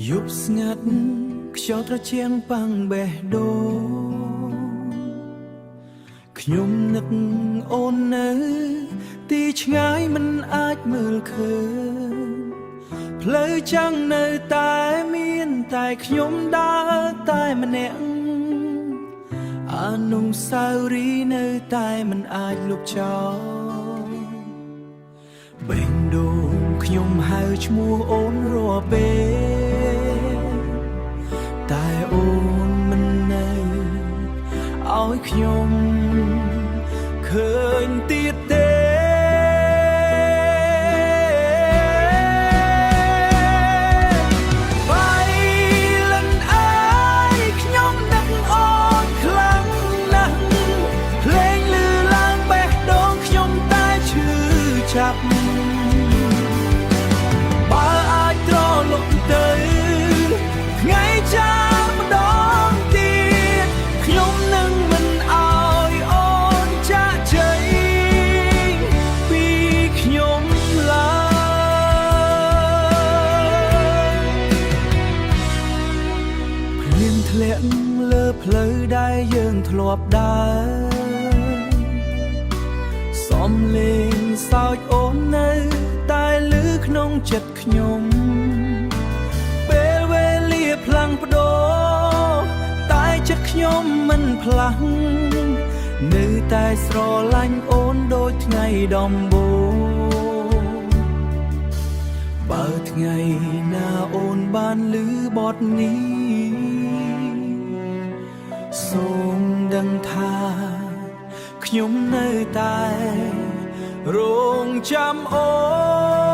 យប់ស្ងាត់ខ្យល់ត្រជាក់ប៉ាំងបេះដូងខ្ញុំនឹកអូននៅទីឆ្ងាយមិនអាចមើលឃើញផ្លូវចាំងនៅតែមានតែខ្ញុំដើរតែម្នាក់អនុស្សាវរីយ៍នៅតែមិនអាចលុបចោលបេះដូងខ្ញុំហៅឈ្មោះអូនរាល់ពេលតែអូនមិននៅឲ្យខ្ញុំឃើញទៀតទេបើអាចត្រឡប់ទៅថ្ងៃចាំម្ដងទៀតខ្ញុំនឹងមិនឲ្យអូនចាក់ចៃពីខ្ញុំឡើយភ្លៀងធ្លាក់លើផ្លូវដែលយើងធ្លាប់ដើរសំលេងសើចអូននៅតែឮក្នុងចិត្តខ្ញុំពេលវេលាផ្លាំងប្ដូរតែចិត្តខ្ញុំមិនផ្លាស់នៅតែស្រឡាញ់អូនដូចថ្ងៃដំបូងបើថ្ងៃណាអូនបានឮបទនេះសូមដឹងថាខ្ញុំនៅតែរងចាំអូន